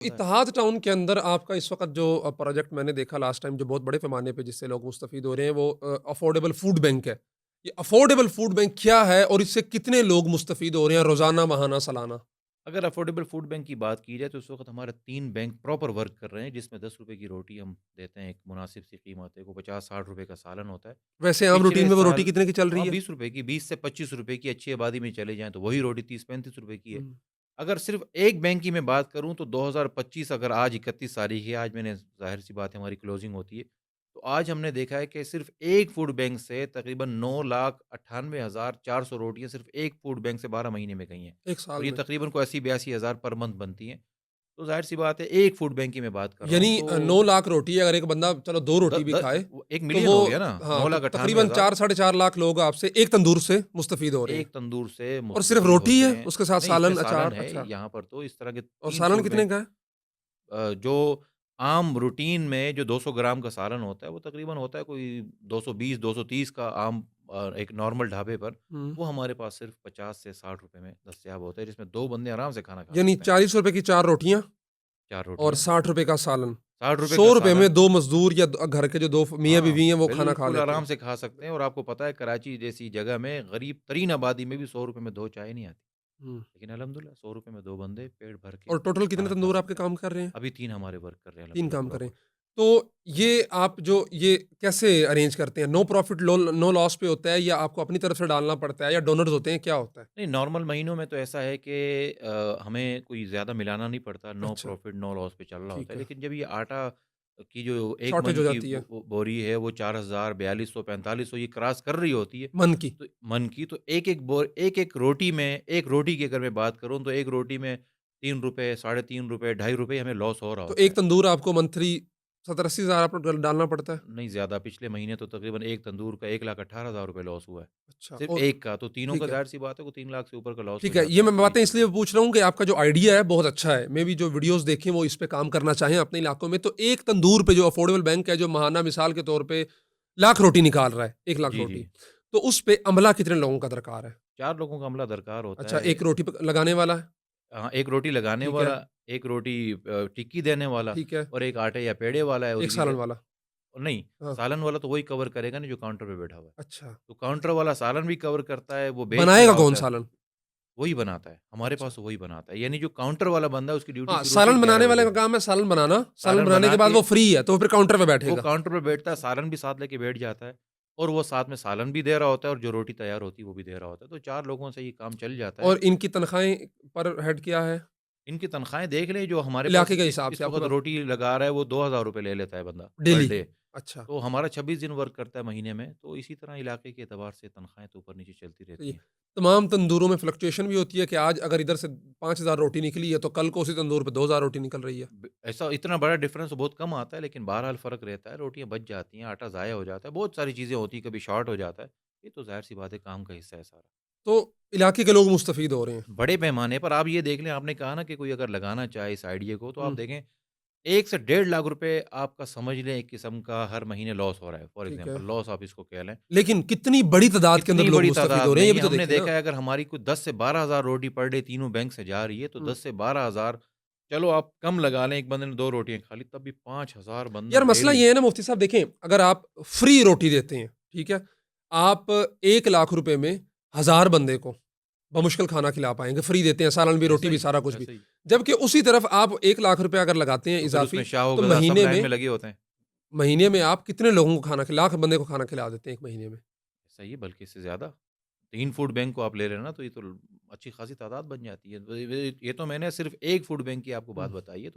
होता है। इत्तेहाद टाउन के अंदर आपका इस वक़्त जो प्रोजेक्ट मैंने देखा लास्ट टाइम जो बहुत बड़े पैमाने पे जिससे लोग मुस्तफ़ीद हो रहे हैं वो अफोर्डेबल फूड बैंक है। ये अफोर्डेबल फूड बैंक क्या है और इससे कितने लोग मुस्तफ़ीद हो रहे हैं रोज़ाना, माहाना, सालाना? अगर अफोर्डेबल फूड बैंक की बात की जाए तो इस वक़्त हमारे 3 बैंक प्रॉपर वर्क कर रहे हैं, जिसमें ₹10 की रोटी हम देते हैं, एक मुनासिब सी कीमत है, वो ₹50-60 का सालन होता है। वैसे आम रूटीन पिछले में वो रोटी साल कितने की चल रही है? ₹20 की, 20 से ₹25 की अच्छी आबादी में चले जाएँ तो वही रोटी ₹30-35 की है। हुँ। अगर सिर्फ़ एक बैंक की मैं बात करूँ तो 2025 अगर आज 31 तारीख़ है, आज मैंने ज़ाहिर-सी बात है हमारी क्लोजिंग होती है। तो आज हमने देखा है कि सिर्फ़ एक फूड बैंक से तकरीबन 9,98,400 रोटियाँ सिर्फ़ एक फूड बैंक से 12 महीने में गई हैं। 1 और साल ये में। तकरीबन को 80-82 हज़ार पर मंथ बनती हैं। तो ज़ाहिर-सी बात है एक फूड बैंक की मैं बात कर रहा यानी हूँ तो 9 लाख रोटी है, अगर एक बंदा चलो 2 द रोटी भी द खाए, वो 1 तो मिलियन वो हो गया ना, हाँ, तो तकरीबन 9,98,000 4 साढ़े 4 लाख लोग आपसे एक तंदूर से मुस्तफ़ीद हो रहे हैं। एक तंदूर से और सिर्फ़ मुस्तफ़ीद रोटी होते है, हैं। उसके साथ नहीं, इसमें सालन, सालन अचार है अच्छा। यहाँ पर तो इस तरह के और 3 सालन फूड कितने बैंक का है? जो आम रूटीन में जो 200 ग्राम का सालन होता है, वो तकरीबन होता है कोई 220-230 का आम एक नॉर्मल ढाबे पर, हुँ। वो हमारे पास सिर्फ़ 50 से 60 रुपए में दस्तयाब होता है, जिसमें 2 बंदे आराम से खाना खा यानी सकते हैं। ₹40 की 4 रोटियाँ 4 और रोटियाँ, ₹60 का सालन। ₹60 का ₹100 में सालन 2 मज़दूर या घर के जो 2 हाँ, मियाँ-बीवी हैं वो खाना खा बिल्कुल लेते आराम हैं। से खा सकते हैं और आपको पता है कराची जैसी जगह में गरीब तरीन आबादी में भी ₹100 में 2 चाय नहीं आती। हुँ। लेकिन अल्हम्दुलिल्लाह ₹100 में 2 बंदे पेट भर के और टोटल कितने खाना खा तंदूर आपके सकते हैं। काम कर रहे हैं? अभी 3 हमारे वर्क कर रहे हैं 3 अल्हम्दुलिल्लाह काम कर रहे प्रॉपर। हैं। तो ये आप जो ये कैसे अरेंज करते हैं? नो प्रॉफिट नो लॉस पे होता है या आपको अपनी तरफ से डालना पड़ता है या डोनर्स होते हैं, क्या होता है? नहीं, नॉर्मल महीनों में तो ऐसा है कि हमें कोई ज़्यादा मिलाना नहीं पड़ता, नो अच्छा, प्रॉफ़िट, नो लॉस पे चल रहा होता ठीक है। है। लेकिन जब ये आटा की जो 1 शॉर्टेज मन हो की जाती है वो बोरी है, वो 4,000, 4,200, 4,500 ये क्रॉस कर रही होती है, मन की। तो मन की, तो एक-एक रोटी में, एक रोटी की अगर मैं बात करूँ, तो एक रोटी में ₹3, साढ़े ₹3, ₹2.5 हमें लॉस हो रहा तो होता एक है। तंदूर आपको मंथली 70-80 हज़ार आपको डालना पड़ता है? नहीं ज़्यादा, पिछले महीने तो तकरीबन एक तंदूर का ₹1,18,000 लॉस हुआ है। अच्छा सिर्फ़ और एक का, तो तीनों का ठीक है। ज़ाहिर-सी बात है वो 3 लाख से ऊपर का लॉस हो ठीक है, ये जाता है, मैं तो ये बातें चलता इसलिए है। पूछ रहा हूँ कि आपका जो आइडिया है बहुत अच्छा है। मेबी जो वीडियोज़ देखें वो इस पे काम करना चाहें अपने इलाकों में। तो एक तंदूर पे जो अफोर्डेबल बैंक है जो माहाना मिसाल के तौर पे लाख रोटी निकाल रहा है, 1 लाख जी, जी। रोटी। तो उस पे अमला कितने लोगों का दरकार है? 4 लोगों का अमला दरकार होता अच्छा, है। 1 रोटी पे लगाने वाला है, हाँ, 1 रोटी लगाने ठीक है, वाला, 1 रोटी टिक्की देने वाला ठीक है। और 1 आटे या पेड़े वाला है और 1 इसी सालन तरह वाला। नहीं, हाँ, सालन वाला तो वही कवर करेगा ना जो काउंटर पे बैठा हुआ है। अच्छा। तो काउंटर वाला सालन भी कवर करता है, वो बेच भी बनाएगा रहा कौन होता है, सालन? वही बनाता है। हमारे अच्छा। पास तो वही बनाता है। यानी जो काउंटर वाला बंदा है उसकी ड्यूटी हाँ, शुरू होती है सालन 11 बनाने वाले बजे का से। काम है सालन बनाना। सालन सालन बनाने बना के बाद के वो फ्री है, तो वो फिर काउंटर पे वो बैठेगा। काउंटर पे बैठता है, सालन भी साथ लेके बैठ जाता है और वो साथ में सालन भी दे रहा होता है और जो रोटी तैयार होती है वो भी दे रहा होता है। तो 4 लोगों से ये काम चल जाता है। और इनकी तनख्वाहें पर हेड क्या है? इनकी तनख्वाहें देख लें, जो हमारे पास इलाके के हिसाब से इस आपके वक़्त पास रोटी लगा रहा है वो ₹2,000 ले लेता है बंदा पर डेली। डे। अच्छा। तो हमारा 26 दिन वर्क करता है महीने में, तो इसी तरह इलाके के एतबार से तनख्वाहें तो ऊपर-नीचे चलती तो रहती ये हैं। तमाम तंदूरों में फ्लक्चुएशन भी होती है कि आज अगर इधर से 5,000 रोटी निकली है, तो कल को उसी तंदूर पे 2,000 रोटी निकल रही है। ऐसा इतना बड़ा डिफरेंस बहुत कम आता है, लेकिन बहरहाल फ़र्क रहता है, रोटियाँ बच जाती हैं, आटा ज़ाया हो जाता है, बहुत सारी चीज़ें होती हैं, कभी शॉर्ट हो जाता है। ये तो ज़ाहिर-सी बात है, काम का हिस्सा है सारा। तो इलाके के लोग मुस्तफ़ीद हो रहे हैं। बड़े पैमाने पर आप ये देख लें, आपने कहा ना कि कोई अगर लगाना चाहे इस आइडिया को, तो आप हुँ, देखें 1 से डेढ़ लाख रुपए आपका समझ लें एक किस्म का हर महीने लॉस हो रहा है, फॉर ठीक है। एग्ज़ाम्पल लॉस आप इसको कह लें। लेकिन कितनी बड़ी तादाद के अंदर इतनी लोग बड़ी मुस्तफ़ीद तादाद हो रहे हैं, ये नहीं, भी तो हमने देखिए ना। देखा है अगर हमारी कोई 10 से 12,000 रोटी पर डे तीनों बैंक से जा रही है, तो हुँ। 10 से 12,000 चलो आप कम लगा लें, एक बंदे ने 2 रोटियाँ खा ली, तब भी 5,000 बंदा यार मसला डेली ये है ना मुफ्ती साहब देखें, अगर आप फ्री रोटी देते हैं, ठीक है? आप 1 लाख रुपए में 1000 बंदे को बमुश्किल खाना खिला पाएँगे, फ्री देते हैं, सालन भी, रोटी भी, सारा कुछ भी। ऐसा ही। जबकि उसी तरफ आप 1 लाख रुपए अगर लगाते हैं तो फिर उसमें इज़ाफ़ी, शाह तो गधा सब लाइन में लगे होते हैं। महीने में आप कितने लोगों को लाख बंदे को खाना खिला देते हैं 1 महीने में? सही है, बल्कि इससे ज़्यादा। 3 फूड बैंक को आप ले रहे हैं ना, तो ये तो अच्छी खासी तादाद बन जाती है। तो ये तो मैंने सिर्फ़ एक फूड बैंक की आपको बात हुँ। बताई है।